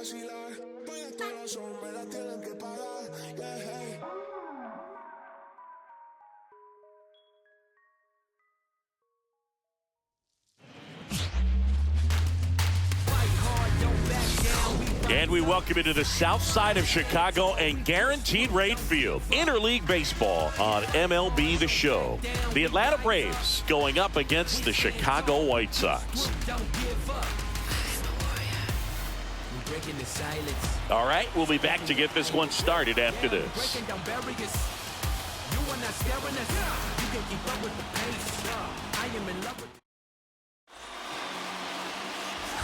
And we welcome you to the south side of Chicago and Guaranteed Rate Field. Interleague baseball on MLB The Show. The Atlanta Braves going up against the Chicago White Sox. All right, we'll be back to get this one started after this.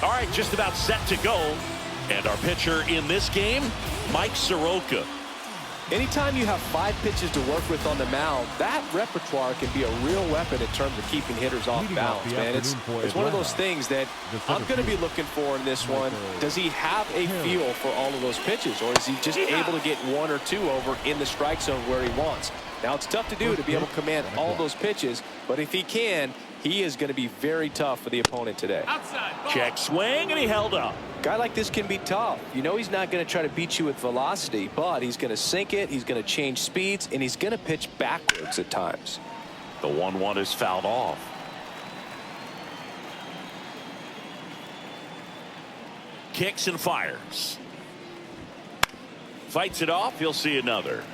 All right, just about set to go. And our pitcher in this game, Mike Soroka. Anytime you have 5 pitches to work with on the mound, that repertoire can be a real weapon in terms of keeping hitters off balance, man. It's one of those things that I'm going to be looking for in this one. Does he have a feel for all of those pitches, or is he just able to get 1 or 2 over in the strike zone where he wants? Now, it's tough to do to be able to command all those pitches, but if he can, he is going to be very tough for the opponent today. Check swing, and he held up. Guy like this can be tough. You know he's not going to try to beat you with velocity, but he's going to sink it, he's going to change speeds, and he's going to pitch backwards at times. The 1-1 is fouled off. Kicks and fires. Fights it off, he'll see another.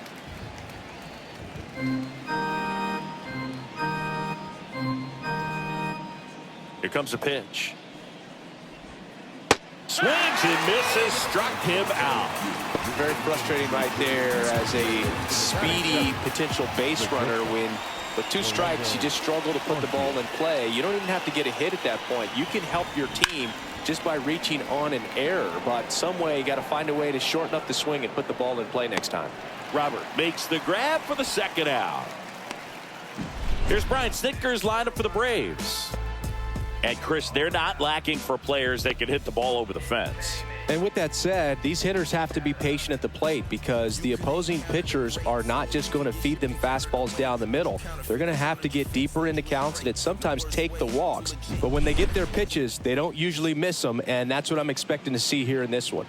Here comes the pitch. Swings and misses, struck him out. Very frustrating right there as a speedy potential base runner when with 2 strikes you just struggle to put the ball in play. You don't even have to get a hit at that point. You can help your team just by reaching on an error, but some way you got to find a way to shorten up the swing and put the ball in play next time. Robert makes the grab for the second out. Here's Brian Snitker's lineup for the Braves. And Chris, they're not lacking for players that can hit the ball over the fence. And with that said, these hitters have to be patient at the plate because the opposing pitchers are not just going to feed them fastballs down the middle. They're going to have to get deeper into counts and sometimes take the walks. But when they get their pitches, they don't usually miss them, and that's what I'm expecting to see here in this one.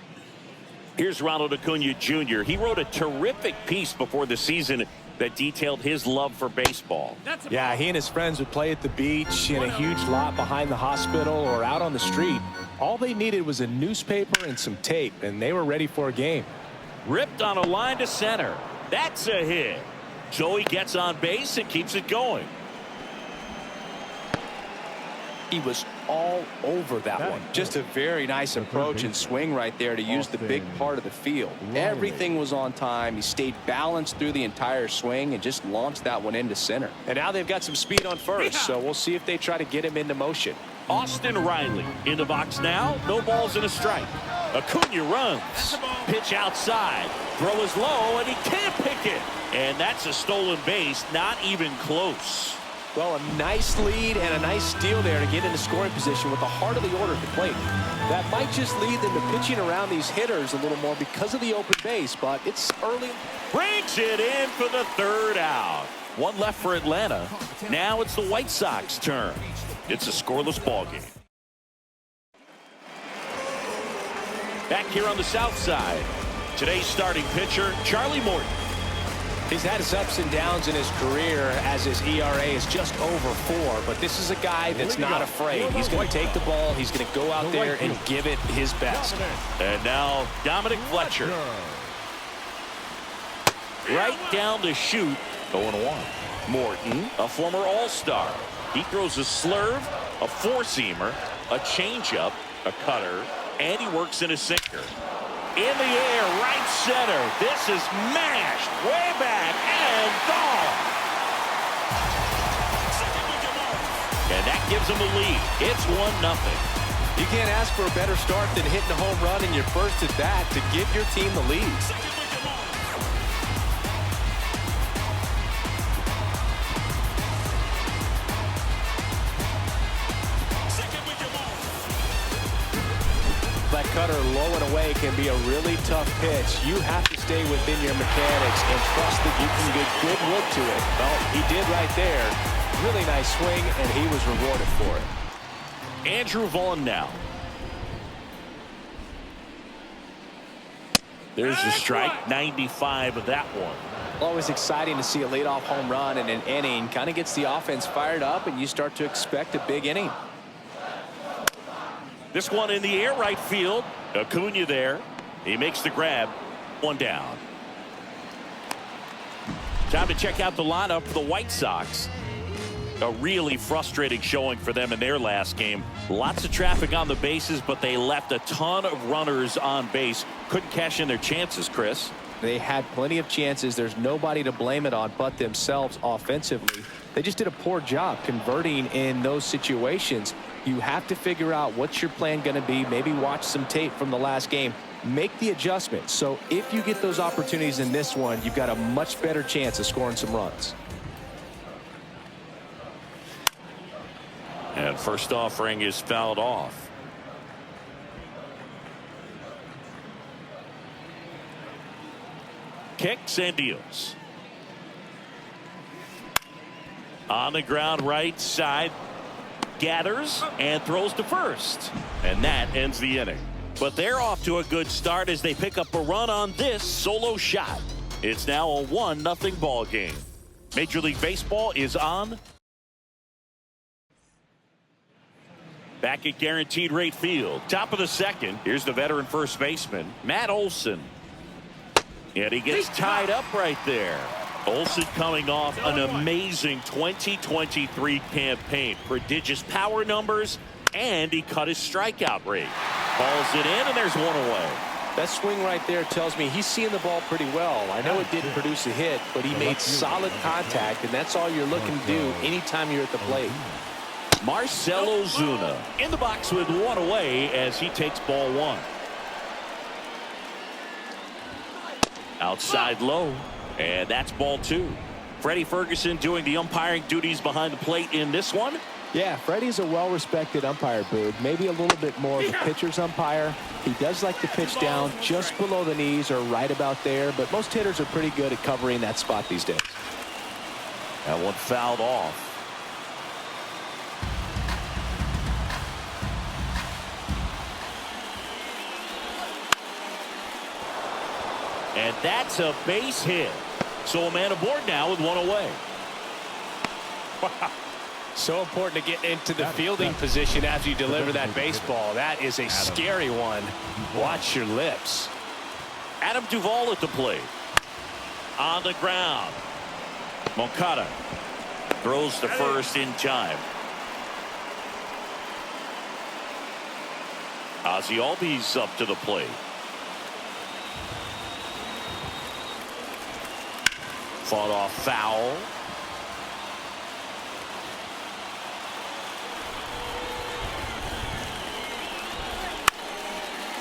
Here's Ronald Acuna Jr. He wrote a terrific piece before the season that detailed his love for baseball. Yeah, he and his friends would play at the beach, in a huge lot behind the hospital, or out on the street. All they needed was a newspaper and some tape, and they were ready for a game. Ripped on a line to center. That's a hit. So he gets on base and keeps it going. He was all over that one. Just a very nice approach and swing right there to use the big part of the field. Everything was on time. He stayed balanced through the entire swing and just launched that one into center. And now they've got some speed on first, so we'll see if they try to get him into motion. Austin Riley in the box now. No balls and a strike. Acuna runs. Pitch outside. Throw is low, and he can't pick it. And that's a stolen base. Not even close. Well, a nice lead and a nice steal there to get into scoring position with the heart of the order at the plate. That might just lead them to pitching around these hitters a little more because of the open base, but it's early. Brings it in for the 3rd out. 1 left for Atlanta. Now it's the White Sox turn. It's a scoreless ball game. Back here on the south side, today's starting pitcher, Charlie Morton. He's had his ups and downs in his career as his ERA is just over 4, but this is a guy that's not afraid. He's going to take the ball, he's going to go out there and give it his best. And now Dominic Fletcher. Right down to shoot, 0-1. Morton, a former All-Star. He throws a slurve, a four-seamer, a changeup, a cutter, and he works in a sinker. In the air, right center. This is mashed way back and gone. And that gives them a lead. It's 1-0. You can't ask for a better start than hitting a home run in your first at bat to give your team the lead. That cutter low and away can be a really tough pitch. You have to stay within your mechanics and trust that you can get good look to it. Well, he did right there. Really nice swing, and he was rewarded for it. Andrew Vaughn now. There's the strike. 95 of that one. Always exciting to see a leadoff home run in an inning. Kind of gets the offense fired up, and you start to expect a big inning. This one in the air, right field. Acuna there. He makes the grab. One down. Time to check out the lineup for the White Sox. A really frustrating showing for them in their last game. Lots of traffic on the bases, but they left a ton of runners on base. Couldn't cash in their chances, Chris. They had plenty of chances. There's nobody to blame it on but themselves offensively. They just did a poor job converting in those situations. You have to figure out what's your plan going to be. Maybe watch some tape from the last game. Make the adjustment. So if you get those opportunities in this one, you've got a much better chance of scoring some runs. And first offering is fouled off. Kicks and deals. On the ground right side. Gathers and throws to first. And that ends the inning. But they're off to a good start as they pick up a run on this solo shot. It's now a 1-0 ball game. Major League Baseball is on. Back at guaranteed rate field. Top of the second. Here's the veteran first baseman, Matt Olson. And he gets tied up right there. Olson coming off an amazing 2023 campaign. Prodigious power numbers, and he cut his strikeout rate. Balls it in, and there's one away. That swing right there tells me he's seeing the ball pretty well. I know it didn't produce a hit, but he made solid contact, and that's all you're looking to do anytime you're at the plate. Marcell Ozuna in the box with one away as he takes ball one. Outside low, and that's ball two. Freddie Ferguson doing the umpiring duties behind the plate in this one. Yeah, Freddie's a well-respected umpire, Boog. Maybe a little bit more of a pitcher's umpire. He does like to pitch down just below the knees or right about there, but most hitters are pretty good at covering that spot these days. That one fouled off. And that's a base hit. So a man aboard now with one away. So important to get into the fielding position after you deliver that baseball. That is a scary one. Watch your lips. Adam Duvall at the plate. On the ground. Moncada throws to first in time. Ozzie Albies up to the plate. Fought off foul.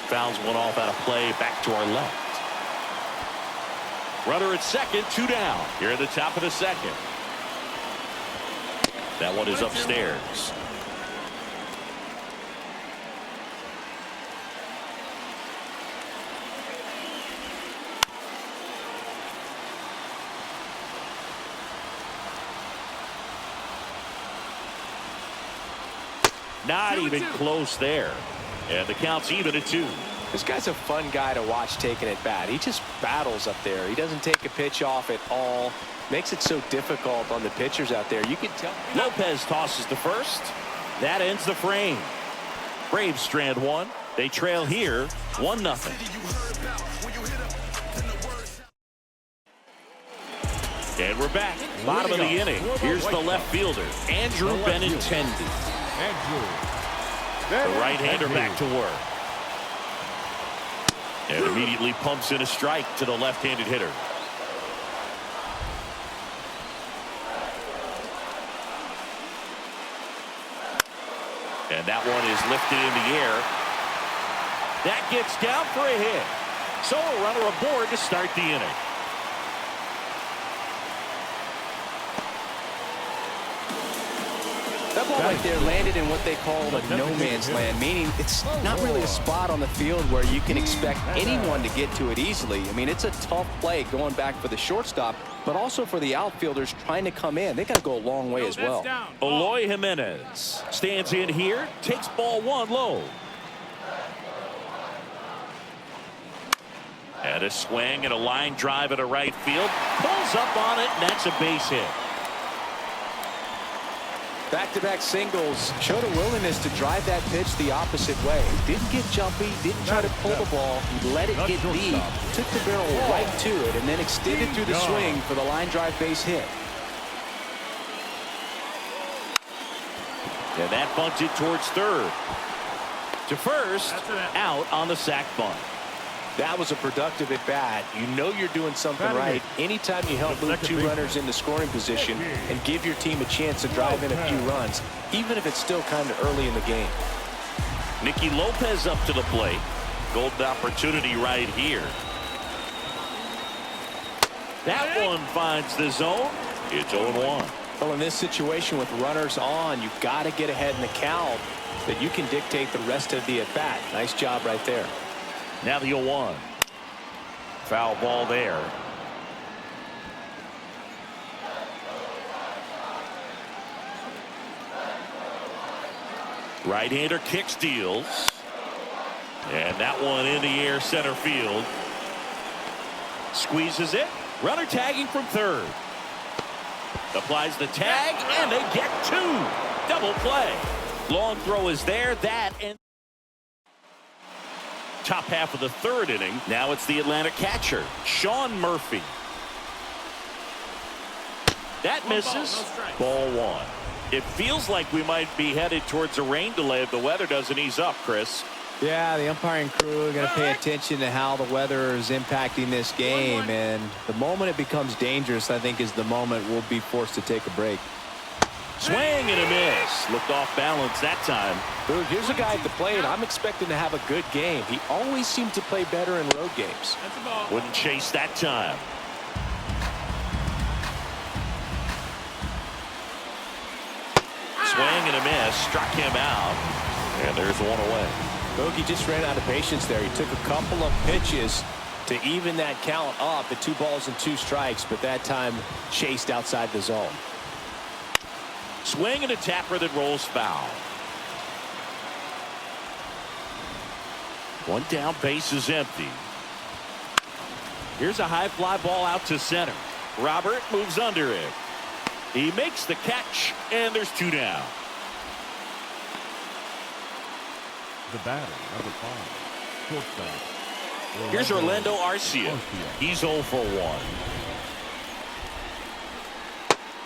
Fouls one off out of play. Back to our left. Runner at second, 2 down. Here at the top of the second. That one is upstairs. Not even close there. And the count's even at 2. This guy's a fun guy to watch taking at bat. He just battles up there. He doesn't take a pitch off at all. Makes it so difficult on the pitchers out there. You can tell. Lopez tosses to first. That ends the frame. Braves strand one. They trail here 1-0. And we're back. Bottom of the inning. Here's the left fielder, Andrew Benintendi. The right-hander back to work. And immediately pumps in a strike to the left-handed hitter. And that one is lifted in the air. That gets down for a hit. So a runner aboard to start the inning. That ball right there landed in what they call a no-man's land, meaning it's not really a spot on the field where you can expect anyone to get to it easily. I mean, it's a tough play going back for the shortstop, but also for the outfielders trying to come in. They got to go a long way as well. Eloy Jimenez stands in here, takes ball one low. And a swing and a line drive at a right field. Pulls up on it, and that's a base hit. Back-to-back singles. Showed a willingness to drive that pitch the opposite way. Didn't get jumpy, didn't try to pull the ball. He let it get deep, took the barrel right to it, and then extended through the swing for the line drive base hit. And that bunted towards third. To first, out on the sac bunt. That was a productive at bat. You know you're doing something right anytime you help move two runners into scoring position and give your team a chance to drive in a few runs, even if it's still kind of early in the game. Nicky Lopez up to the plate. Golden opportunity right here. That one finds the zone. It's 0-1. Well, in this situation with runners on, you've got to get ahead in the count that you can dictate the rest of the at-bat. Nice job right there. Now the 0-1. Foul ball there. Right-hander kick steals. And that one in the air center field. Squeezes it. Runner tagging from third. Applies the tag, and they get two. Double play. Long throw is there. That and top half of the third inning. Now it's the Atlanta catcher, Sean Murphy. That misses. Ball one. It feels like we might be headed towards a rain delay if the weather doesn't ease up, Chris. Yeah, the umpiring crew are going to pay attention to how the weather is impacting this game, and the moment it becomes dangerous, I think, is the moment we'll be forced to take a break. Swing and a miss. Looked off balance that time. Dude, here's a guy at the plate. I'm expecting to have a good game. He always seems to play better in road games. Wouldn't chase that time. Swing and a miss. Struck him out. And there's one away. Bogey just ran out of patience there. He took a couple of pitches to even that count up at 2 balls and 2 strikes, but that time chased outside the zone. Swing and a tapper that rolls foul. One down, base is empty. Here's a high fly ball out to center. Robert moves under it. He makes the catch, and there's 2 down. The batter, number 5, shortstop. Here's Orlando Arcia. He's 0 for 1.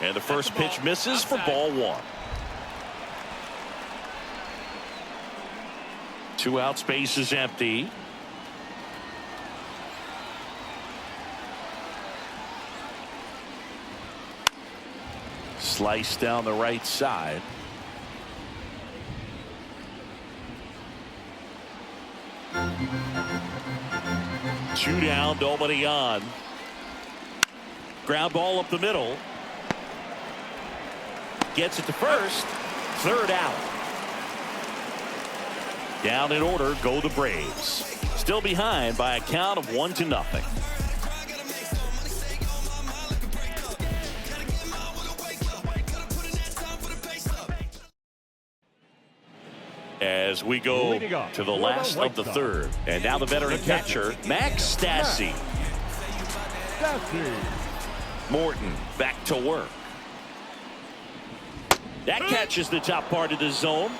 And the first pitch misses for ball 1. 2 outs, base is empty. Slice down the right side. Two down, nobody on. Ground ball up the middle. Gets it to first. Third out. Down in order go the Braves. Still behind by a count of 1-0. As we go to the last of the third. And now the veteran catcher, Max Stassi. Morton back to work. That catches the top part of the zone.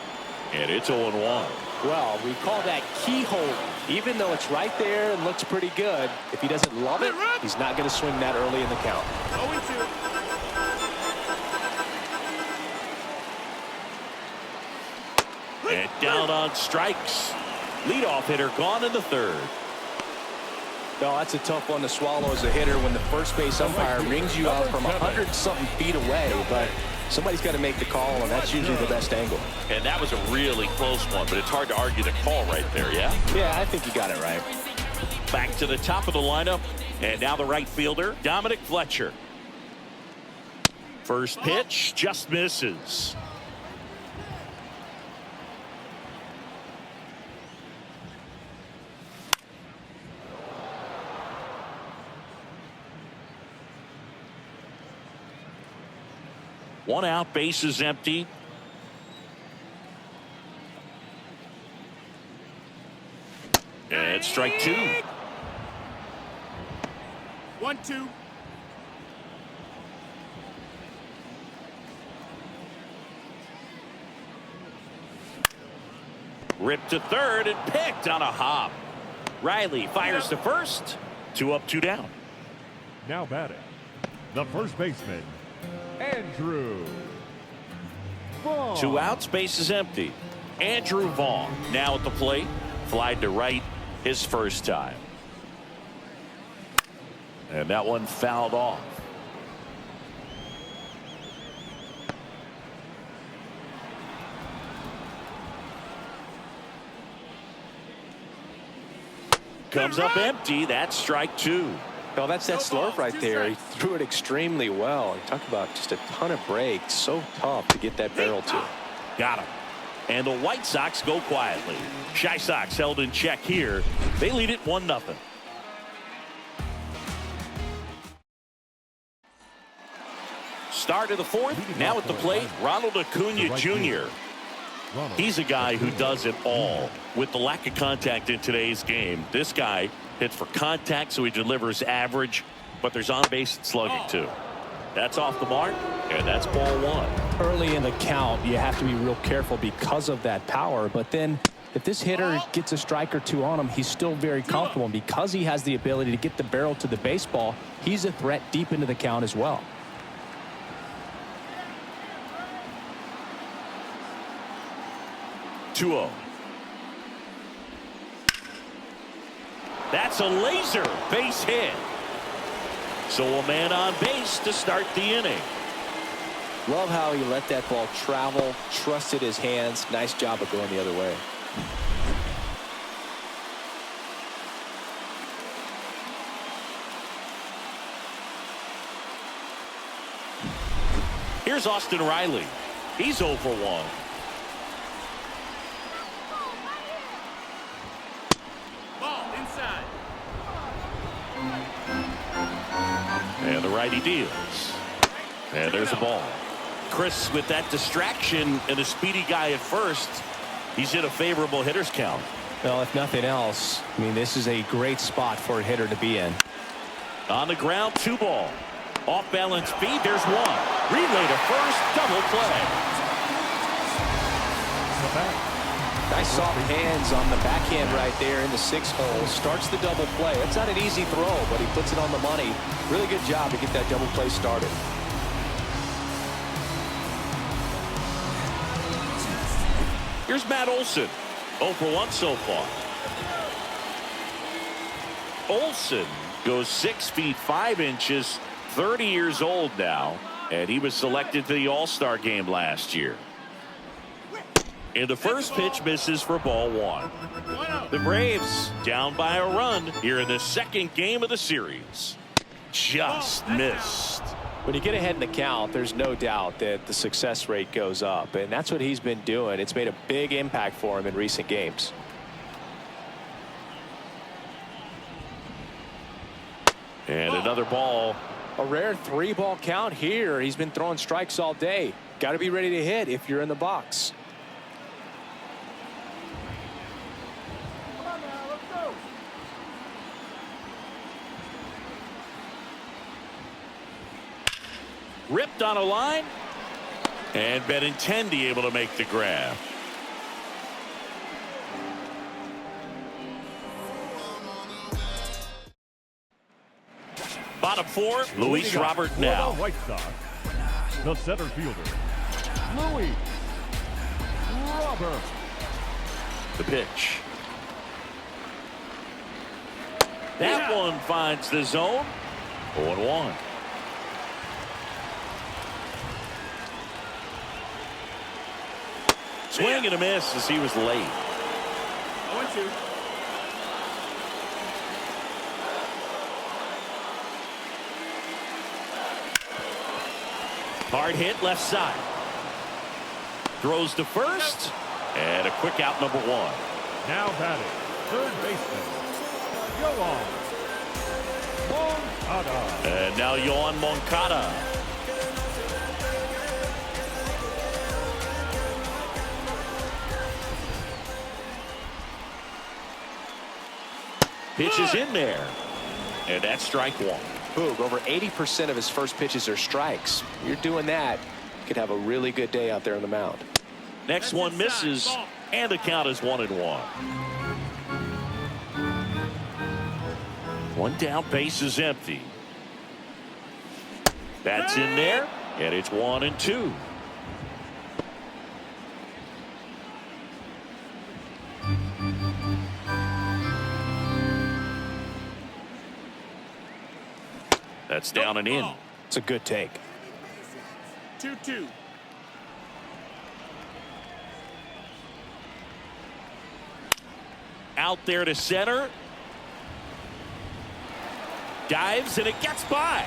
And it's 0-1. Well, we call that keyhole. Even though it's right there and looks pretty good, if he doesn't love it, he's not going to swing that early in the count. 0-2. And down on strikes. Leadoff hitter gone in the third. No, that's a tough one to swallow as a hitter when the first base umpire rings you out from 100-something feet away, but somebody's got to make the call, and that's usually the best angle. And that was a really close one, but it's hard to argue the call right there, yeah? Yeah, I think you got it right. Back to the top of the lineup, and now the right fielder, Dominic Fletcher. First pitch just misses. One out, base is empty. And strike 2. 1-2. Ripped to third and picked on a hop. Riley fires to first. 2 up, 2 down. Now batting, the first baseman, Andrew Vaughn. 2 outs, base is empty. Andrew Vaughn now at the plate. Flied to right his first time. And that one fouled off. Comes up empty. That's strike 2. Well, that's that slurve right there. He threw it extremely well. Talk about just a ton of breaks. So tough to get that barrel to. Got him. And the White Sox go quietly. Chi Sox held in check here. They lead it 1-0. Start of the fourth. Now at the plate, Ronald Acuna Jr. He's a guy who does it all. With the lack of contact in today's game, this guy hits for contact, so he delivers average, but there's on-base slugging too. That's off the mark, and that's ball 1. Early in the count, you have to be real careful because of that power. But then if this hitter gets a strike or 2 on him, he's still very comfortable. And because he has the ability to get the barrel to the baseball, he's a threat deep into the count as well. Oh. That's a laser base hit. So a man on base to start the inning. Love how he let that ball travel, trusted his hands. Nice job of going the other way. Here's Austin Riley. He's 0 for 1. And the righty deals. And there's a ball. Chris, with that distraction and a speedy guy at first, he's in a favorable hitter's count. Well, if nothing else, I mean, this is a great spot for a hitter to be in. On the ground, 2 ball. Off balance feed, there's 1. Relay to first, double play. Nice soft hands on the backhand right there in the 6 hole. Starts the double play. That's not an easy throw, but he puts it on the money. Really good job to get that double play started. Here's Matt Olson. 0 for 1 so far. Olson goes 6 feet 5 inches, 30 years old now, and he was selected to the All-Star game last year. And the first pitch misses for ball 1. The Braves down by a run here in the second game of the series. Just missed. When you get ahead in the count, there's no doubt that the success rate goes up, and that's what he's been doing. It's made a big impact for him in recent games. And another ball. A rare 3-ball count here. He's been throwing strikes all day. Got to be ready to hit if you're in the box. Ripped on a line, and Benintendi able to make the grab. Bottom 4, Luis Robert now. White Sox, the center fielder, Luis Robert. The pitch. That one finds the zone. 0-1. Swing and a miss as he was late. 0-2. Hard hit left side. Throws to first. And a quick out, number 1. Now batting, third baseman, Yoan Moncada. And now Yoan Moncada. Pitch is in there. And that's strike 1. Boog, over 80% of his first pitches are strikes. You're doing that, you could have a really good day out there on the mound. Next one misses, and the count is 1-1. One down, base is empty. That's in there, and it's 1-2. That's down and in. It's a good take. 2-2. Out there to center. Dives, and it gets by.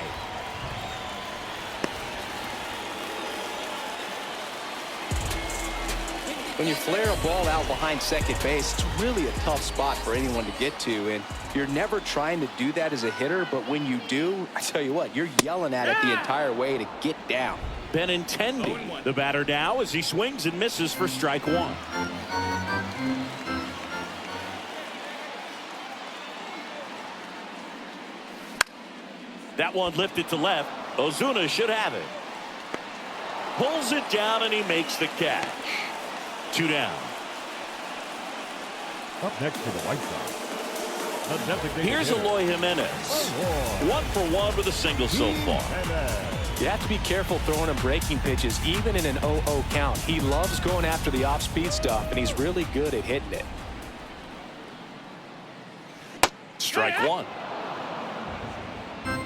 When you flare a ball out behind second base, it's really a tough spot for anyone to get to, and you're never trying to do that as a hitter, but when you do, I tell you what, you're yelling at it the entire way to get down. Benintendi, the batter now, as he swings and misses for strike one. That one lifted to left. Ozuna should have it. Pulls it down, and he makes the catch. 2 down. Up next to the White Sox. Here's Eloy Jimenez. 1 for 1 with a single so far. You have to be careful throwing him breaking pitches, even in an 0-0 count. He loves going after the off-speed stuff, and he's really good at hitting it. Strike one.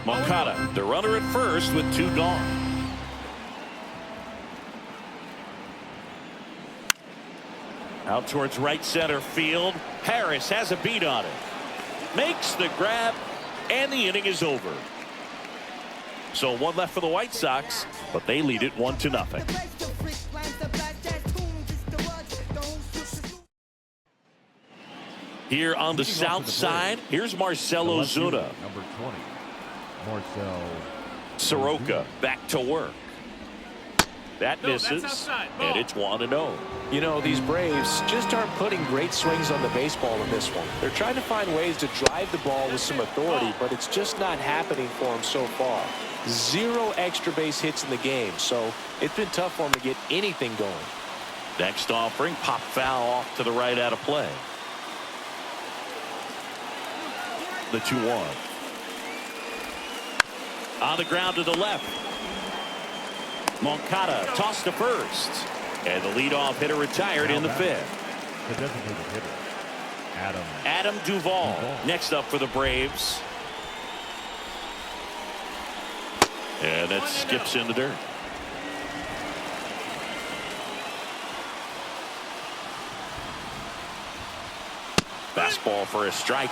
Moncada, the runner at first with 2 gone. Out towards right center field. Harris has a beat on it. Makes the grab, and the inning is over. So 1 left for the White Sox, but they lead it 1-0. Here on the south side, here's Marcell Ozuna. Number 20, Marcell Soroka back to work. That misses, and it's 1-0. You know, these Braves just aren't putting great swings on the baseball in this one. They're trying to find ways to drive the ball with some authority, but it's just not happening for them so far. 0 extra base hits in the game, so it's been tough for them to get anything going. Next offering, pop foul off to the right out of play. The 2-1. On the ground to the left. Moncada tossed to first. And the leadoff hitter retired in the 5th. The designated hitter, Adam Duvall next up for the Braves. And that skips in the dirt. Fastball for a strike.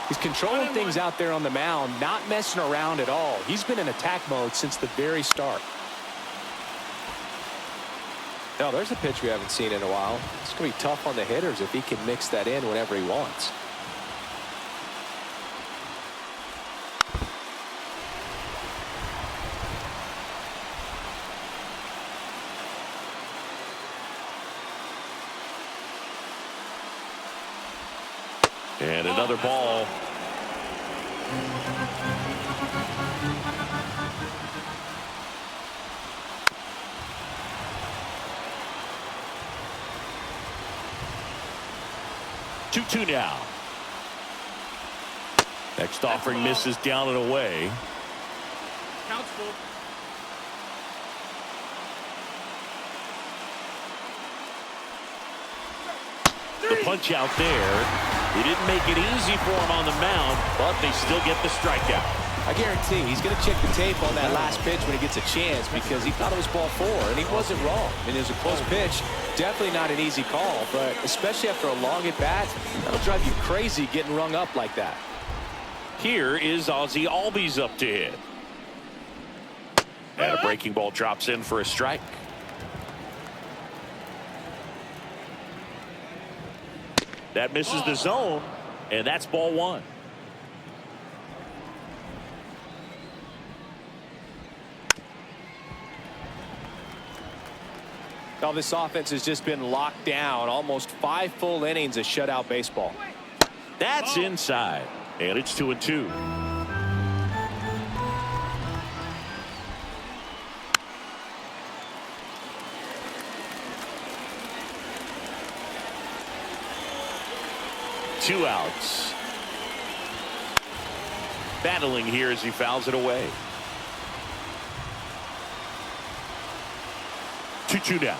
He's controlling things out there on the mound, not messing around at all. He's been in attack mode since the very start. Now, there's a pitch we haven't seen in a while. It's going to be tough on the hitters if he can mix that in whenever he wants. And another ball. Two now. Next offering misses down and away. Counts full. The punch out there. He didn't make it easy for him on the mound, but they still get the strikeout. I guarantee he's going to check the tape on that last pitch when he gets a chance, because he thought it was ball 4, and he wasn't wrong. I mean, it was a close pitch. Definitely not an easy call, but especially after a long at-bat, that'll drive you crazy getting rung up like that. Here is Ozzie Albies up to hit. And a breaking ball drops in for a strike. That misses the zone, and that's ball 1. Now, this offense has just been locked down. Almost 5 full innings of shutout baseball. That's inside, and it's 2-2. 2 outs. Battling here as he fouls it away. 2-2 down.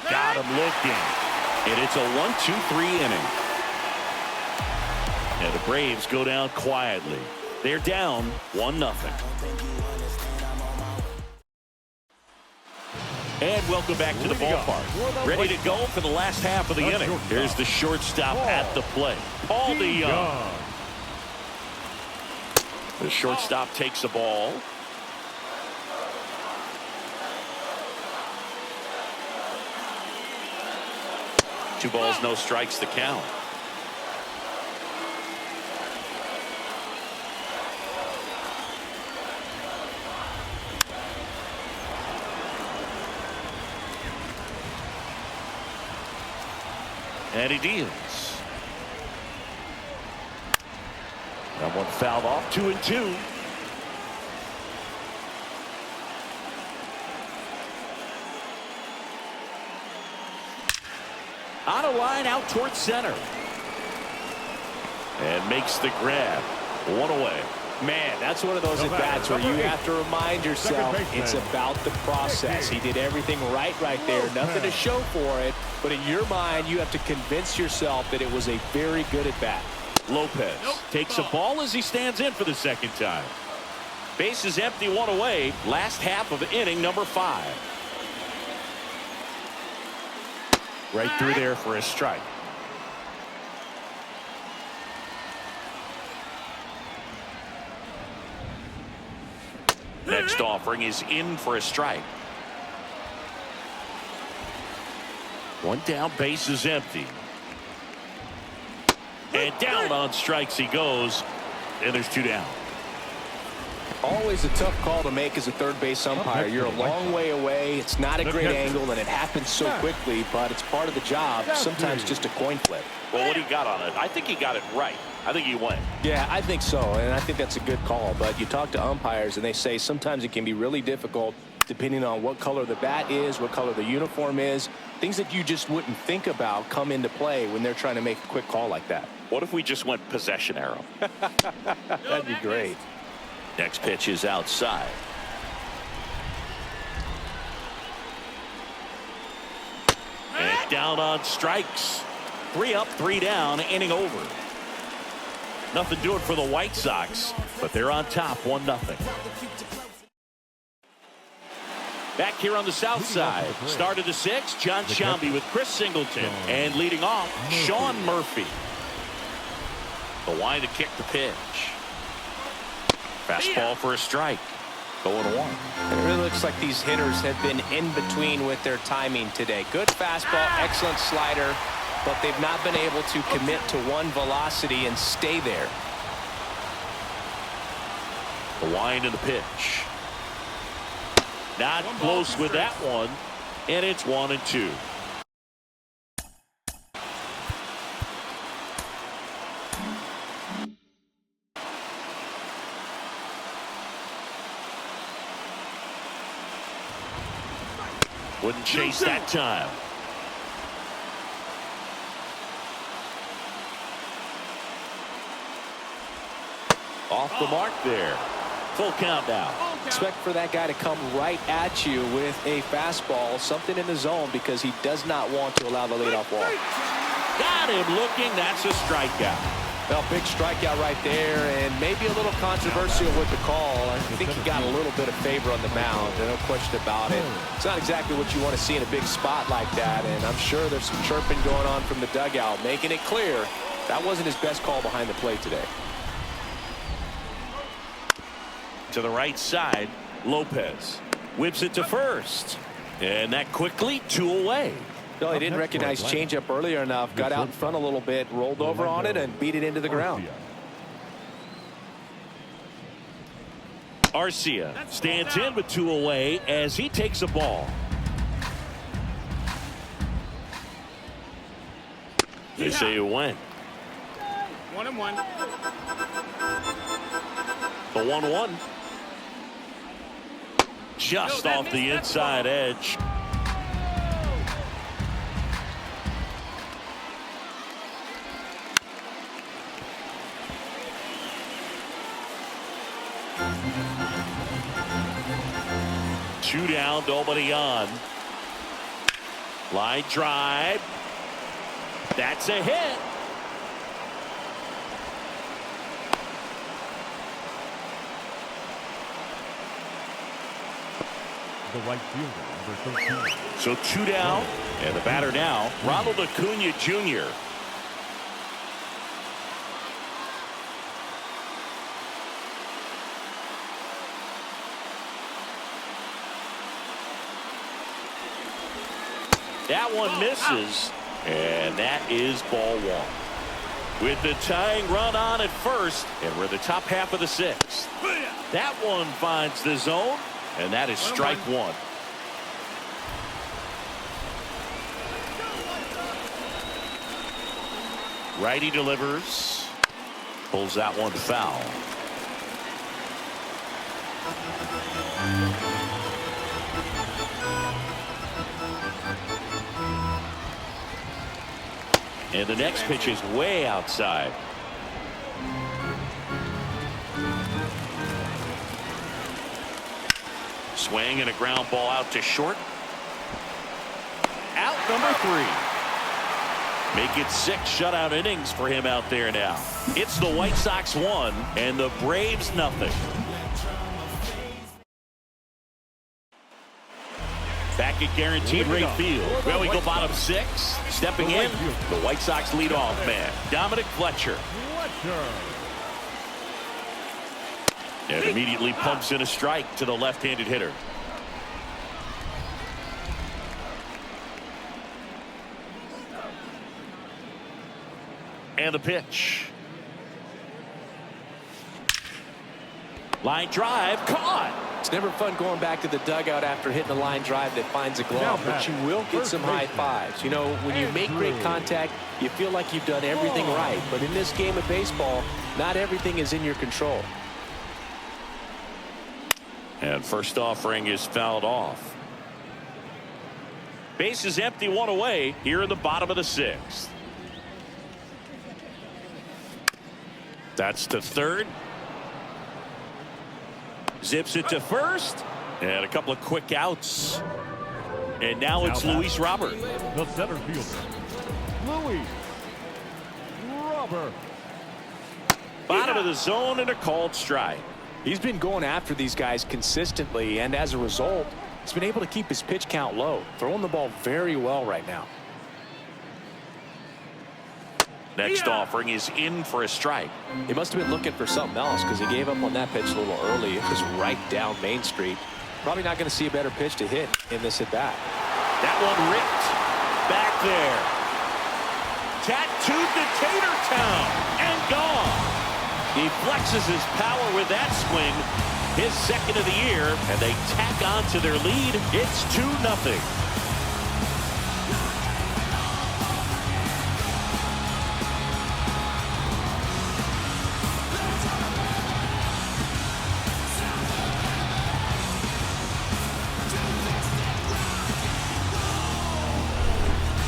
Got him looking. And it's a 1-2-3 inning. And the Braves go down quietly. They're down 1-0. And welcome back to the ballpark. Ready to go for the last half of the inning. Here's the shortstop at the plate, Paul DeYoung. The shortstop takes the ball. Two balls, no strikes, the count. And he deals. That one fouled off. 2-2. On a line out towards center. And makes the grab. One away. Man, that's one of those at-bats where you have to remind yourself it's about the process. He did everything right there. Nothing to show for it. But in your mind, you have to convince yourself that it was a very good at-bat. Lopez takes a ball as he stands in for the second time. Base is empty, one away. Last half of inning number 5. Right through there for a strike. Next offering is in for a strike. One down, base is empty. And down on strikes he goes. And there's 2 down. Always a tough call to make as a third base umpire. You're a long way away. It's not a great angle, and it happens so quickly, but it's part of the job. Sometimes just a coin flip. Well, what he got on it, I think he got it right. I think he went. Yeah, I think so, and I think that's a good call. But you talk to umpires, and they say sometimes it can be really difficult depending on what color the bat is, what color the uniform is. Things that you just wouldn't think about come into play when they're trying to make a quick call like that. What if we just went possession arrow? That'd be great. Next pitch is outside. And down on strikes. 3 up, 3 down, inning over. Nothing doing for the White Sox, but they're on top 1-0. Back here on the south side. Start of the 6th, John Sciambi with Chris Singleton. And leading off, Sean Murphy. The wind to kick the pitch. Fastball for a strike. 0-1. It really looks like these hitters have been in between with their timing today. Good fastball, excellent slider, but they've not been able to commit to one velocity and stay there. The wind and the pitch. Not close with that one, and it's 1-2. Wouldn't chase that time. Off the mark there. Full count now. Expect for that guy to come right at you with a fastball, something in the zone, because he does not want to allow the leadoff walk. Got him looking. That's a strikeout. Well, big strikeout right there, and maybe a little controversial with the call. I think he got a little bit of favor on the mound, no question about it. It's not exactly what you want to see in a big spot like that, and I'm sure there's some chirping going on from the dugout, making it clear that wasn't his best call behind the plate today. To the right side, Lopez whips it to first, and that quickly 2 away. No, he didn't recognize changeup earlier enough, got out in front a little bit, rolled over on it, and beat it into the ground. Arcia stands in with 2 away as he takes a ball. They say it went. 1-1. The 1-1. Just off the inside edge. 2 down, nobody on. Line drive. That's a hit. The right fielder, number 13. So 2 down, and the batter now, Ronald Acuna Jr. That one misses, and that is ball 1. With the tying run on at first, and we're the top half of the 6th. That one finds the zone, and that is strike 1. Righty delivers, pulls that one foul. And the next pitch is way outside. Swing and a ground ball out to short. Out number 3. Make it 6 shutout innings for him out there now. It's the White Sox 1 and the Braves nothing. Back at guaranteed rate field. Well, we go bottom 6. Stepping in, the White Sox leadoff man, Dominic Fletcher. And immediately pumps in a strike to the left-handed hitter. And the pitch. Line drive, caught. It's never fun going back to the dugout after hitting a line drive that finds a glove, but you will get some high fives. You know, when you make great contact, you feel like you've done everything right. But in this game of baseball, not everything is in your control. And first offering is fouled off. Base is empty, 1 away here in the bottom of the 6th. That's to third. Zips it to first. And a couple of quick outs. And now it's Luis Robert. The center fielder, Luis Robert. Bottom of the zone and a called strike. He's been going after these guys consistently, and as a result, he's been able to keep his pitch count low, throwing the ball very well right now. Next offering is in for a strike. He must have been looking for something else because he gave up on that pitch a little early. It was right down Main Street. Probably not going to see a better pitch to hit in this at bat. That one ripped back there. Tattooed to Tatertown and gone. He flexes his power with that swing, his 2nd of the year, and they tack on to their lead. It's 2-0.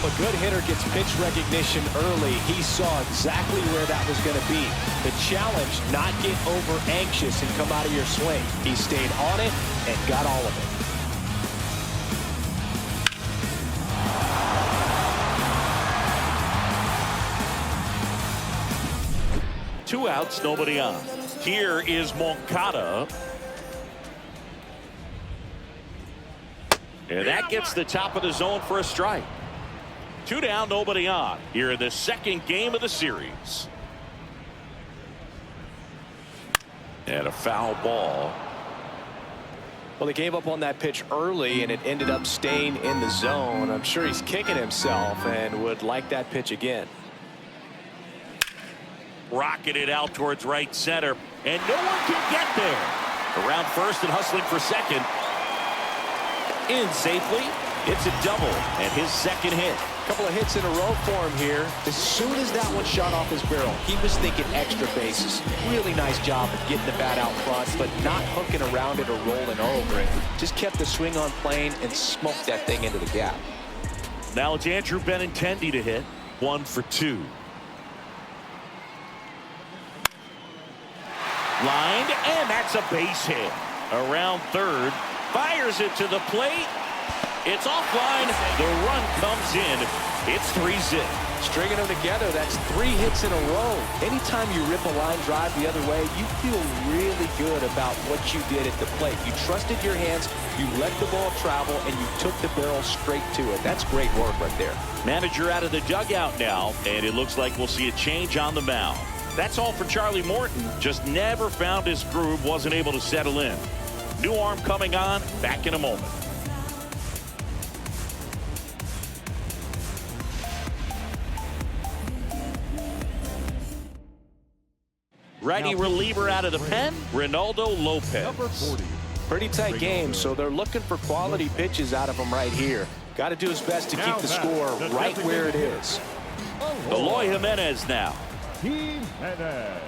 A good hitter gets pitch recognition early. He saw exactly where that was going to be. The challenge, not get over anxious and come out of your swing. He stayed on it and got all of it. 2 outs, nobody on. Here is Moncada. And that gets the top of the zone for a strike. 2 down, nobody on here in the 2nd game of the series. And a foul ball. Well, they gave up on that pitch early, and it ended up staying in the zone. I'm sure he's kicking himself and would like that pitch again. Rocketed out towards right center, and no one can get there. Around first and hustling for second. In safely. It's a double and his 2nd hit. Couple of hits in a row for him here. As soon as that one shot off his barrel, he was thinking extra bases. Really nice job of getting the bat out front, but not hooking around it or rolling over it. Just kept the swing on plane and smoked that thing into the gap. Now it's Andrew Benintendi to hit. 1 for 2. Lined, and that's a base hit. Around third, Fires it to the plate. It's offline. The run comes in. It's 3-zip. Stringing them together, that's 3 hits in a row. Anytime you rip a line drive the other way, you feel really good about what you did at the plate. You trusted your hands, you let the ball travel, and you took the barrel straight to it. That's great work right there. Manager out of the dugout now, and it looks like we'll see a change on the mound. That's all for Charlie Morton. Just never found his groove, wasn't able to settle in. New arm coming on, back in a moment. Righty reliever out of the pen, Ronaldo Lopez. Number 40. Pretty tight game, so they're looking for quality pitches out of him right here. Got to do his best to keep the score right where it is. Eloy Jimenez now. Jimenez.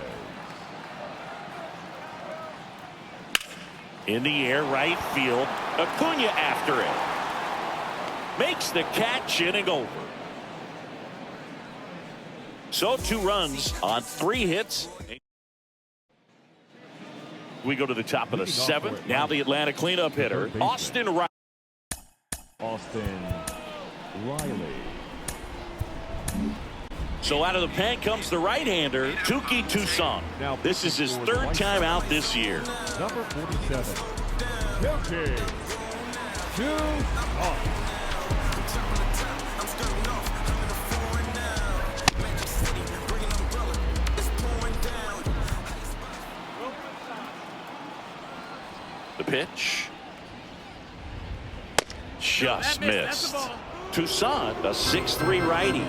In the air, right field. Acuna after it. Makes the catch, inning over. So 2 runs on 3 hits. We go to the top of the 7th. Now the Atlanta cleanup hitter, Austin Riley. Austin Riley. So out of the pen comes the right-hander, Touki Toussaint. This is his 3rd time out this year. Number 47. Touki Toussaint. The pitch. Just missed. Toussaint, a 6'3" righty,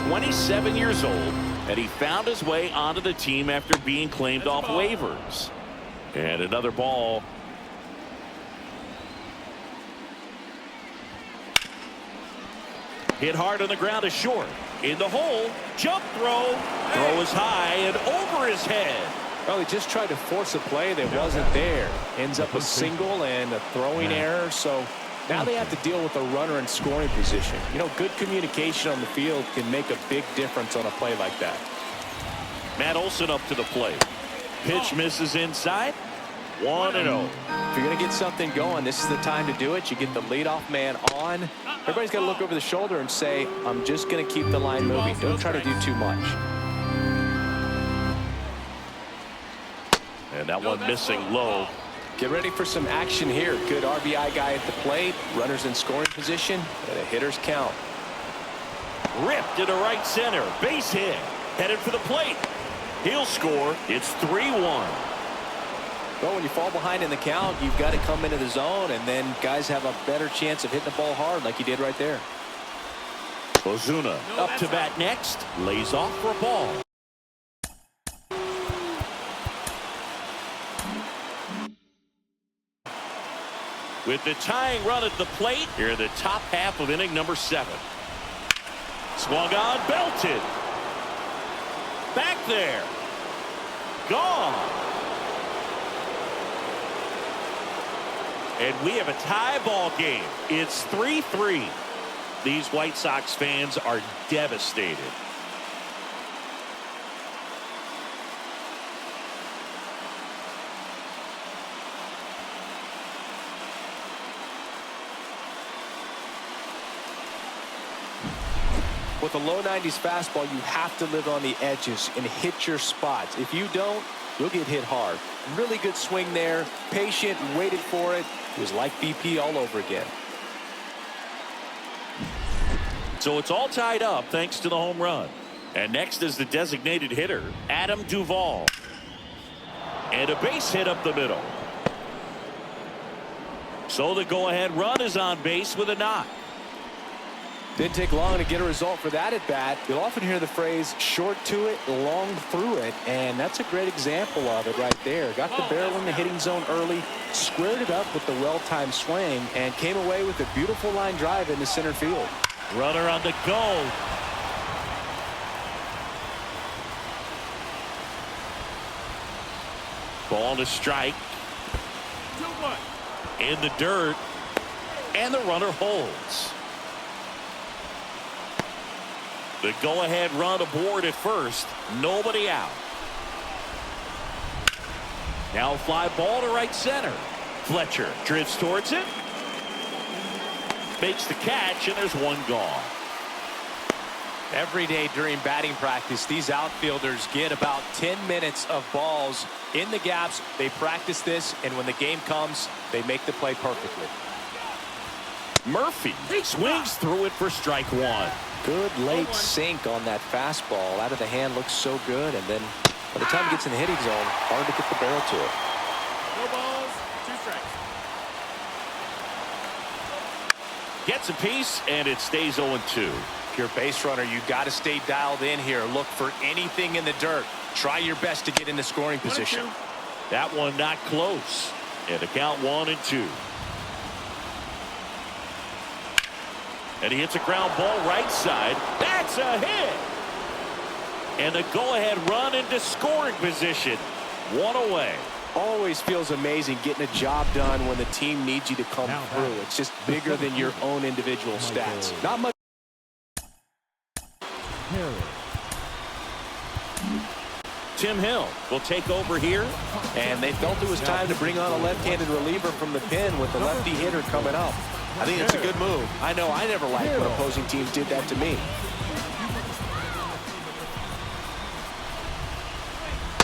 27 years old, and he found his way onto the team after being claimed off waivers. And another ball. Hit hard on the ground is short. In the hole, jump throw. Throw is high and over his head. Well, he just tried to force a play that wasn't there. Ends up a single and a throwing error. So now they have to deal with a runner in scoring position. You know, good communication on the field can make a big difference on a play like that. Matt Olson up to the plate. Pitch misses inside. 1-0. If you're going to get something going, this is the time to do it. You get the leadoff man on. Everybody's got to look over the shoulder and say, I'm just going to keep the line moving. Don't try to do too much. And that one missing low. Get ready for some action here. Good RBI guy at the plate. Runners in scoring position. And a hitter's count. Ripped into right center. Base hit. Headed for the plate. He'll score. It's 3-1. Well, when you fall behind in the count, you've got to come into the zone, and then guys have a better chance of hitting the ball hard like he did right there. Ozuna up to bat next. Lays off for a ball. With the tying run at the plate, here in the top half of inning number 7. Swung on, belted. Back there. Gone. And we have a tie ball game. It's 3-3. These White Sox fans are devastated. With a low 90s fastball, you have to live on the edges and hit your spots. If you don't, you'll get hit hard. Really good swing there. Patient, waited for it. It was like BP all over again. So it's all tied up thanks to the home run. And next is the designated hitter, Adam Duvall. And a base hit up the middle. So the go-ahead run is on base with a knock. Didn't take long to get a result for that at bat. You'll often hear the phrase short to it, long through it, and that's a great example of it right there. Got the barrel in the hitting zone early, squared it up with the well-timed swing, and came away with a beautiful line drive into center field. Runner on the go. Ball to strike. 2-1. In the dirt, and the runner holds. The go-ahead run aboard at first. Nobody out. Now a fly ball to right center. Fletcher drifts towards it. Makes the catch, and there's one gone. Every day during batting practice, these outfielders get about 10 minutes of balls in the gaps. They practice this, and when the game comes, they make the play perfectly. Murphy swings through it for strike one. Good late sink on that fastball. Out of the hand, looks so good, and then by the time it gets in the hitting zone, hard to get the barrel to it. No balls, 2 strikes. Gets a piece, and it stays 0-2. If you're a base runner, you got to stay dialed in here. Look for anything in the dirt. Try your best to get in the scoring position. That one not close. And the count 1-2. And he hits a ground ball right side. That's a hit. And the go-ahead run into scoring position. 1 away. Always feels amazing getting a job done when the team needs you to come through. It's just bigger than your own individual stats. Not much. Tim Hill will take over here. And they felt it was time to bring on a left-handed reliever from the pen with the lefty hitter coming up. I think it's a good move. I know I never liked when opposing teams did that to me.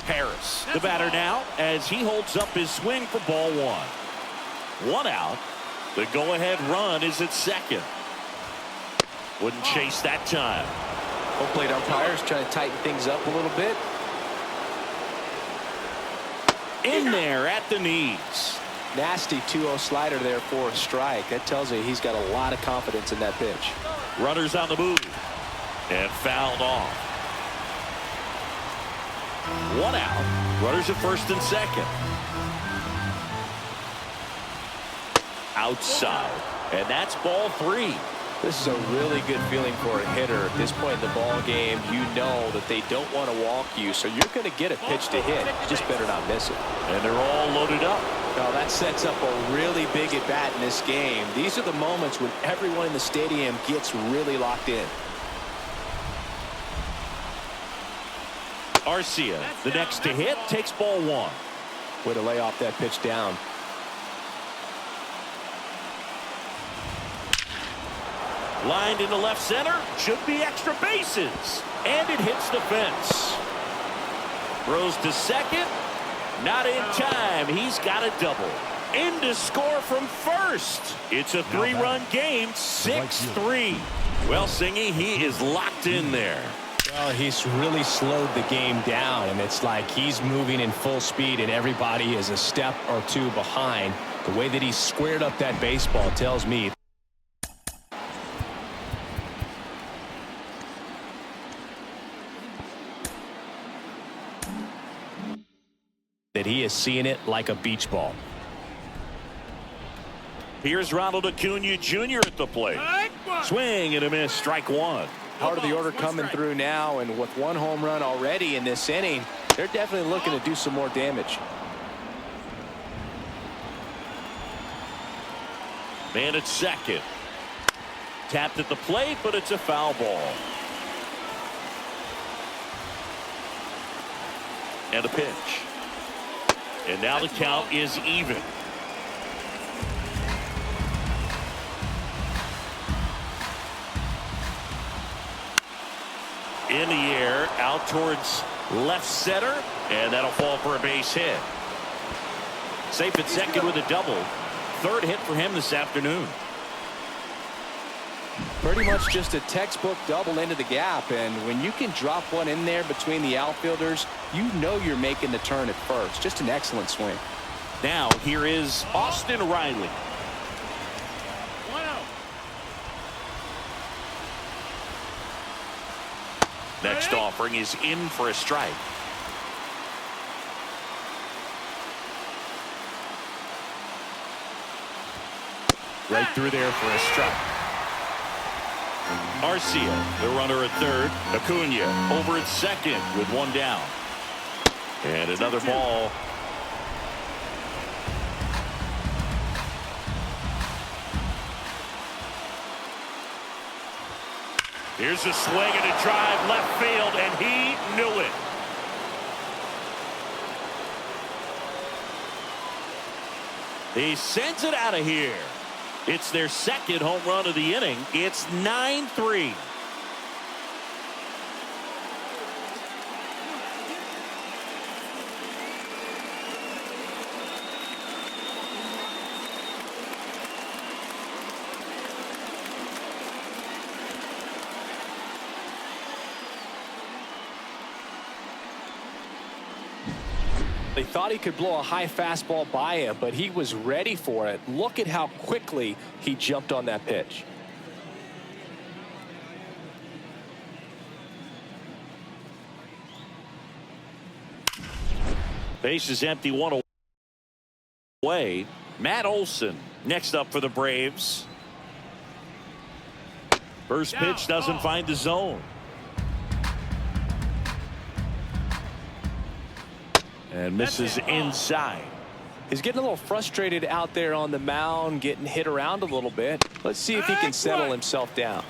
Harris, the batter now, as he holds up his swing for ball 1. 1 out. The go-ahead run is at second. Wouldn't chase that time. Home plate umpires trying to tighten things up a little bit. In there at the knees. Nasty 2-0 slider there for a strike. That tells you he's got a lot of confidence in that pitch. Runners on the move. And fouled off. 1 out. Runners at first and second. Outside. And that's ball 3. This is a really good feeling for a hitter. At this point in the ball game, you know that they don't want to walk you, so you're going to get a pitch to hit. You just better not miss it. And they're all loaded up. Now that sets up a really big at bat in this game. These are the moments when everyone in the stadium gets really locked in. Arcia, the next to hit, takes ball 1. Way to lay off that pitch down. Lined into left center, should be extra bases. And it hits the fence. Throws to second. Not in time. He's got a double. In to score from first. It's a 3-run game, 6-3. Well, Singy, he is locked in there. Well, he's really slowed the game down, and it's like he's moving in full speed, and everybody is a step or 2 behind. The way that he squared up that baseball tells me that he is seeing it like a beach ball. Here's Ronald Acuna Jr. at the plate. Swing and a miss, strike 1. Part of the order coming through now, and with 1 home run already in this inning, they're definitely looking to do some more damage. Man at second. Tapped at the plate, but it's a foul ball. And a pitch. And now the count is even. In the air, out towards left center, and that'll fall for a base hit. Safe at second with a double. 3rd hit for him this afternoon. Pretty much just a textbook double into the gap, and when you can drop one in there between the outfielders, you know you're making the turn at first. Just an excellent swing. Now here is Austin Riley. 1-0. Next offering is in for a strike. Right through there for a strike. Arcia, the runner at 3rd. Acuna over at 2nd with 1 down. And another ball. Here's a swing and a drive left field, and he knew it. He sends it out of here. It's their second home run of the inning. It's 9-3. They thought he could blow a high fastball by him, but he was ready for it. Look at how quickly he jumped on that pitch. Base is empty, one away. Matt Olson next up for the Braves. First pitch doesn't find the zone. And misses inside. He's getting a little frustrated out there on the mound, getting hit around a little bit. Let's see if he can settle himself down.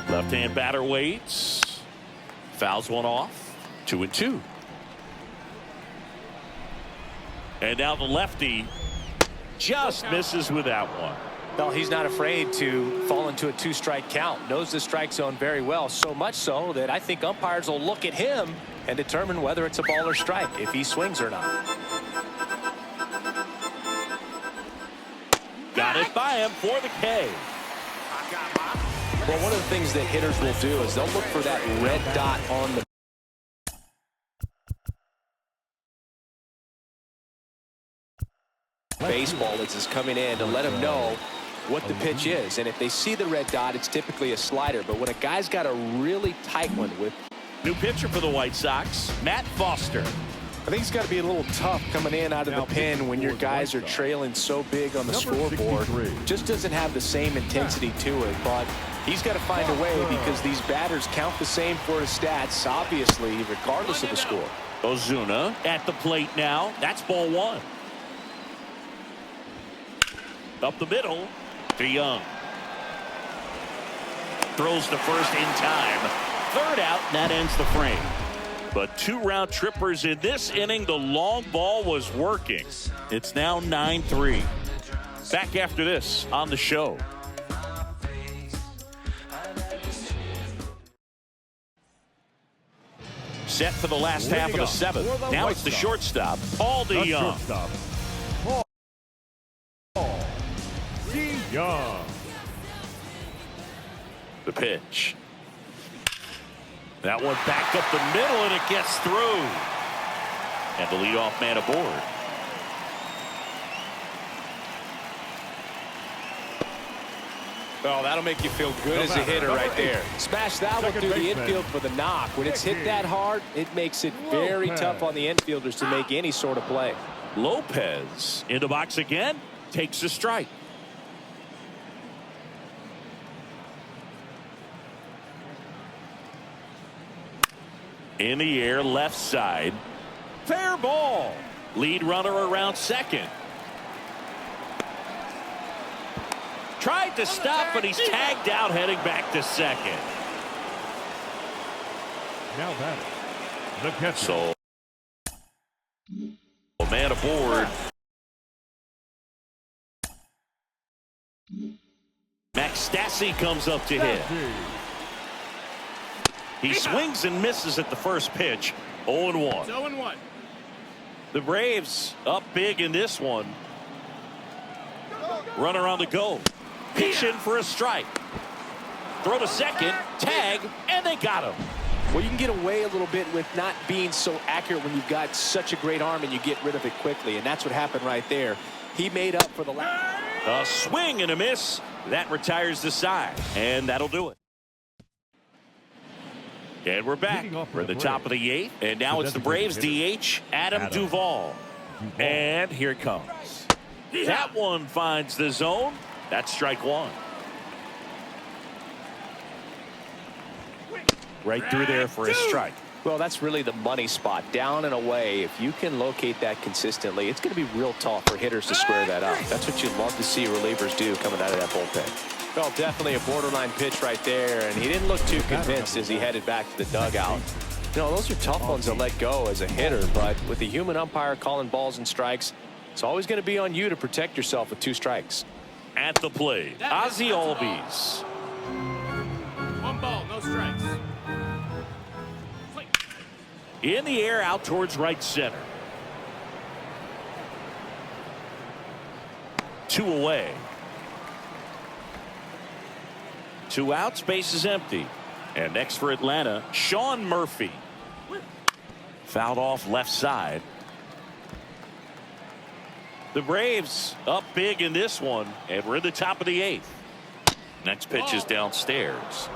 Left-hand batter waits. Fouls one off. 2-2. And now the lefty just misses with that one. Well, he's not afraid to fall into a two-strike count. Knows the strike zone very well, so much so that I think umpires will look at him and determine whether it's a ball or strike, if he swings or not. Got it by him for the K. Well, one of the things that hitters will do is they'll look for that red dot on the baseball as it's coming in to let him know what the pitch is. And if they see the red dot, it's typically a slider. But when a guy's got a really tight one with... New pitcher for the White Sox, Matt Foster. I think it's got to be a little tough coming in out of the pen when your guys are trailing so big on the scoreboard. Just doesn't have the same intensity to it, but he's got to find a way because these batters count the same for his stats, obviously, regardless of the score. Ozuna at the plate now. That's ball one. Up the middle to Young. Throws to first in time. Third out, and that ends the frame. But two round trippers in this inning. The long ball was working. It's now 9-3. Back after this on the show. Set for the last half of the seventh. Now it's the shortstop, Paul DeYoung. Young. The pitch. That one back up the middle, and it gets through. And the leadoff man aboard. Oh, that'll make you feel good as a hitter right there. Smash that one through the infield for the knock. When it's hit that hard, it makes it very tough on the infielders to make any sort of play. Lopez in the box again, takes a strike. In the air, left side. Fair ball. Lead runner around second. Tried to stop, but he's tagged out heading back to second. Now batting, the catcher. So, man aboard. Max Stassi comes up to hit. He swings and misses at the first pitch. 0-1. 0-1. The Braves up big in this one. Runner on the go. Pitch in for a strike. Throw to second. Tag. And they got him. Well, you can get away a little bit with not being so accurate when you've got such a great arm and you get rid of it quickly. And that's what happened right there. He made up for the last. A swing and a miss. That retires the side. And that'll do it. And we're back. We're at the top of the 8th. And now it's the Braves DH, Adam Duvall. And here it comes. That one finds the zone. That's strike one. Right through there for a strike. Well, that's really the money spot. Down and away. If you can locate that consistently, it's going to be real tough for hitters to square that up. That's what you'd love to see relievers do coming out of that bullpen. Well, definitely a borderline pitch right there, and he didn't look too convinced as he headed back to the dugout. You know, those are tough ones to let go as a hitter, but with the human umpire calling balls and strikes, it's always going to be on you to protect yourself with 2 strikes. At the plate, Ozzie Albies. 1 ball, no strikes. In the air, out towards right center. 2 away. 2 outs, base is empty. And next for Atlanta, Sean Murphy. Fouled off left side. The Braves up big in this one, and we're in the top of the 8th. Next pitch is downstairs.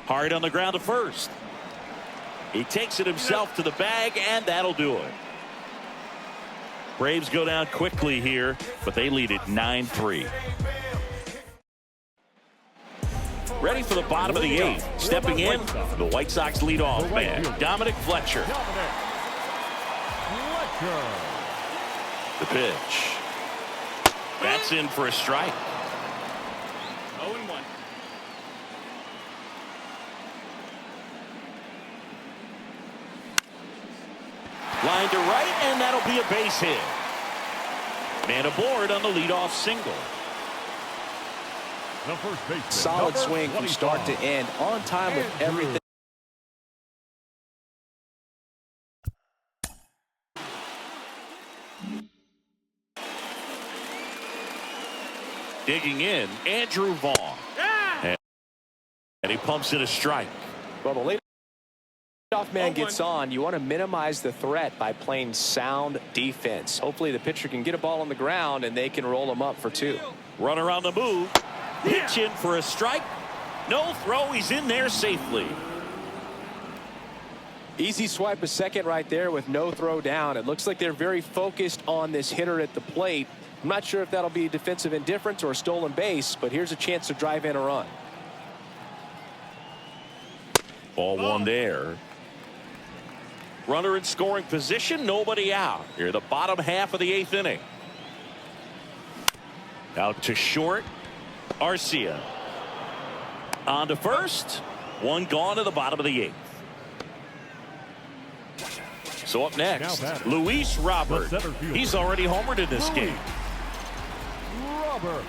Hard on the ground to first. He takes it himself to the bag, and that'll do it. Braves go down quickly here, but they lead it 9-3. Ready for the bottom of the 8th. Stepping in, the White Sox leadoff man, Dominic Fletcher. The pitch. That's in for a strike. 0-1. Line to right, and that'll be a base hit. Man aboard on the leadoff single. The first baseman, Solid swing from 25. start to end, on time with everything. Digging in, Andrew Vaughn. And he pumps in a strike. Well, the leadoff man gets on. You want to minimize the threat by playing sound defense. Hopefully the pitcher can get a ball on the ground and they can roll him up for 2. Runner on the move. Pitch in for a strike. No throw. He's in there safely. Easy swipe a second right there with no throw down. It looks like they're very focused on this hitter at the plate. I'm not sure if that'll be defensive indifference or a stolen base, but here's a chance to drive in a run. Ball 1 there. Runner in scoring position, nobody out. Here the bottom half of the 8th inning. Out to short, Arcia. On to first. 1 gone to the bottom of the 8th. So up next, Luis Robert. He's already homered in this game. Robert.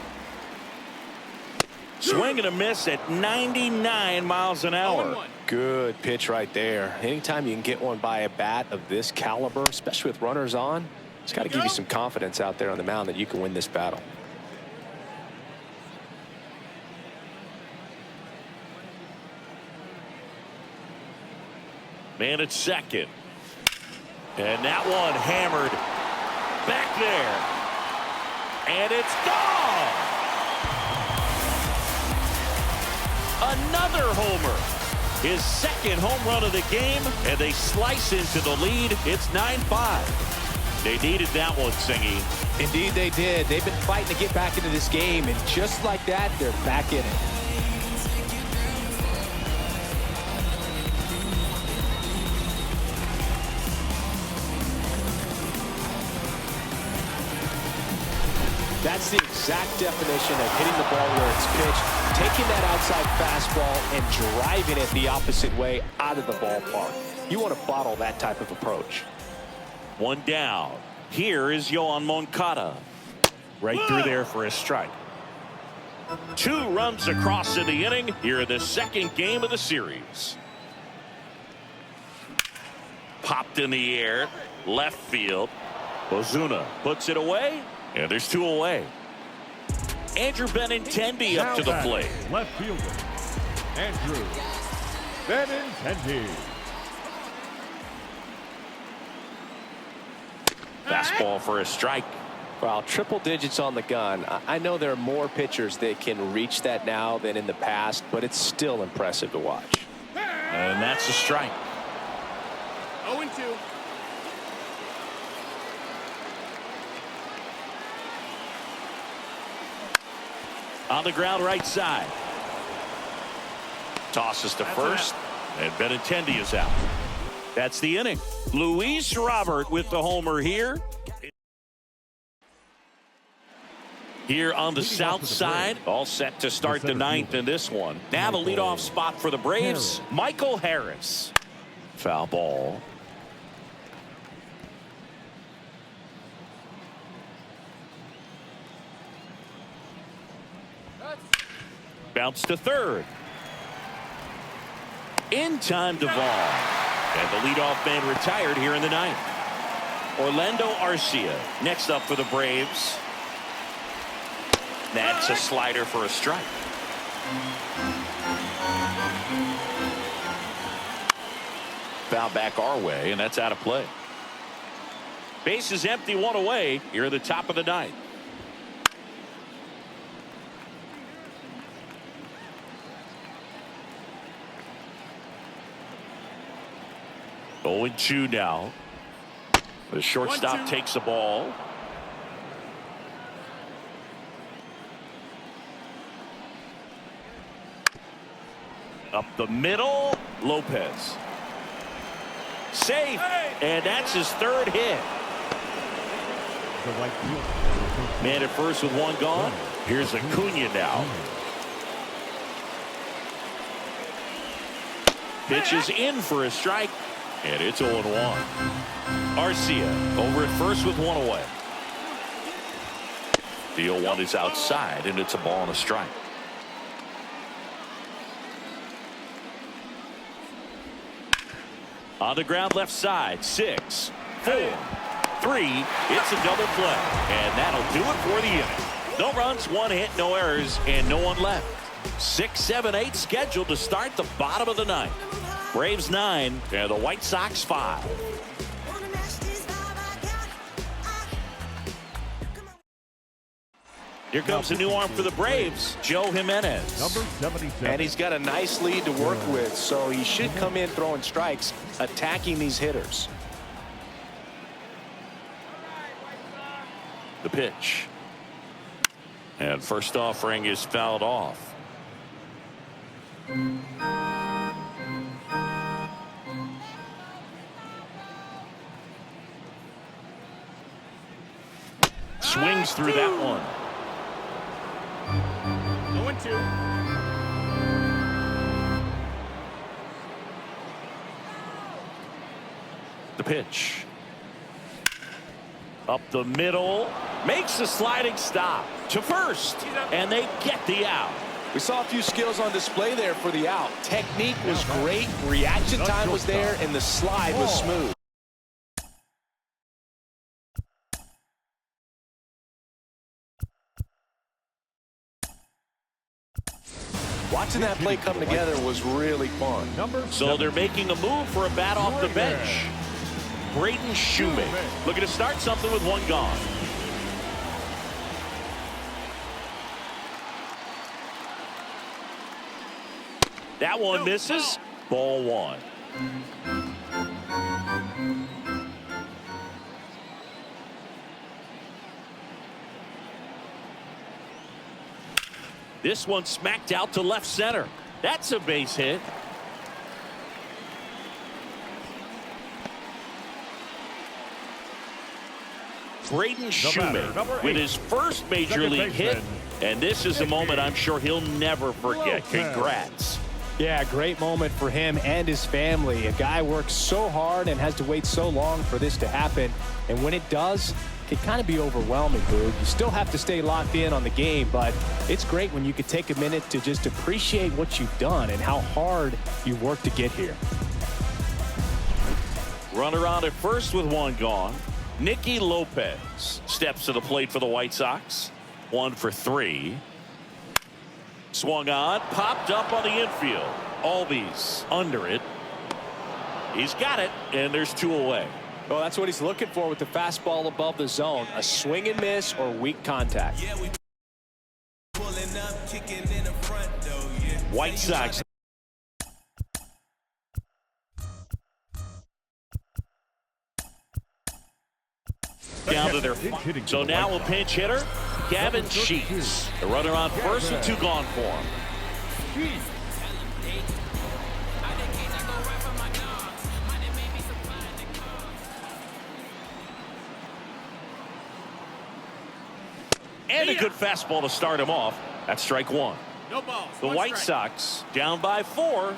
Swing and a miss at 99 miles an hour. 0-1. Good pitch right there. Anytime you can get one by a bat of this caliber, especially with runners on, it's got to give you some confidence out there on the mound that you can win this battle. Man at second. And that one hammered back there. And it's gone. Another homer. His 2nd home run of the game, and they slice into the lead. It's 9-5. They needed that one, Singy. Indeed they did. They've been fighting to get back into this game, and just like that, they're back in it. That's the exact definition of hitting the ball where it's pitched, taking that outside fastball and driving it the opposite way out of the ballpark. You want to bottle that type of approach. 1 down. Here is Yohan Moncada. Right through there for a strike. 2 runs across in the inning here in the 2nd game of the series. Popped in the air, left field. Ozuna puts it away, and there's 2 away. Andrew Benintendi up to the plate. Left fielder, Andrew Benintendi. Fastball for a strike. Well, triple digits on the gun. I know there are more pitchers that can reach that now than in the past, but it's still impressive to watch. And that's a strike. 0-2. On the ground right side. Tosses to first, and Benintendi is out. That's the inning. Luis Robert with the homer here. Here on the south side, all set to start the ninth in this one. Now the leadoff spot for the Braves, Michael Harris. Foul ball. Bounce to third. In time to Vaughn. And the leadoff man retired here in the ninth. Orlando Arcia next up for the Braves. That's a slider for a strike. Foul back our way, and that's out of play. Base is empty, one away. Here at the top of the ninth. Oh, 0-2 now. The shortstop takes the ball. Up the middle, Lopez. Safe, and that's his third hit. Man at first with one gone. Here's Acuna now. Pitches in for a strike, and it's 0-1. Arcia over at first with one away. The 0-1 is outside, and it's a ball and a strike. On the ground left side, 6, 4, 3. It's a double play, and that'll do it for the inning. No runs, one hit, no errors, and no one left. 6, 7, 8 scheduled to start the bottom of the ninth. Braves 9 and the White Sox 5. Here comes a new arm for the Braves, Joe Jimenez. Number 77. And he's got a nice lead to work with, so he should come in throwing strikes, attacking these hitters. The pitch. And first offering is fouled off. Swings through that one. 0-2. The pitch. Up the middle. Makes a sliding stop to first. And they get the out. We saw a few skills on display there for the out. Technique was great. Reaction time was there, and the slide was smooth. Watching that play come together was really fun. So they're making a move for a bat off the bench. Braden Shoemaker looking to start something with one gone. That one misses. Ball one. This one smacked out to left center. That's a base hit. Braden Shoemaker with his first major league hit, and this is a moment I'm sure he'll never forget. Congrats. Yeah, great moment for him and his family. A guy works so hard and has to wait so long for this to happen, and when it does, it can kind of be overwhelming, Boog. You still have to stay locked in on the game, but it's great when you could take a minute to just appreciate what you've done and how hard you worked to get here. Runner on at first with one gone. Nicky Lopez steps to the plate for the White Sox. 1 for 3. Swung on, popped up on the infield. Albies under it. He's got it, and there's 2 away. Well, that's what he's looking for with the fastball above the zone. A swing and miss or weak contact. White Sox. Down to their. So now a pinch hitter, Gavin Sheets. The runner on first with 2 gone for him. And a good fastball to start him off. That's strike one. No balls. The One White strike. Sox down by 4.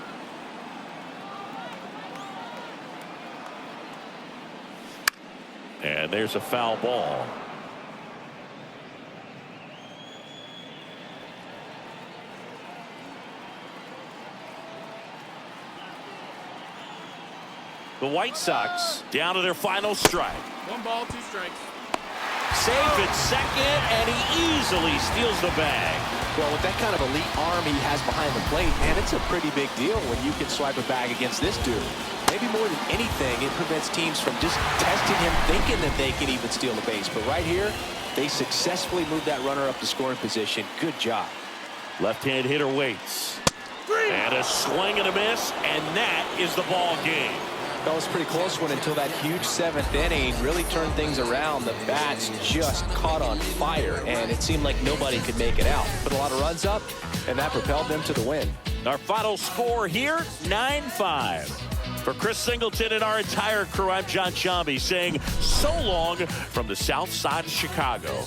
And there's a foul ball. The White Sox down to their final strike. 1 ball, 2 strikes. Safe at second, and he easily steals the bag. Well, with that kind of elite arm he has behind the plate, man, it's a pretty big deal when you can swipe a bag against this dude. Maybe more than anything, it prevents teams from just testing him, thinking that they can even steal the base. But right here, they successfully moved that runner up to scoring position. Good job. Left-hand hitter waits. And a swing and a miss, and that is the ball game. That was a pretty close one until that huge 7th inning really turned things around. The bats just caught on fire, and it seemed like nobody could make it out. Put a lot of runs up, and that propelled them to the win. Our final score here, 9-5. For Chris Singleton and our entire crew, I'm John Shambi saying so long from the south side of Chicago.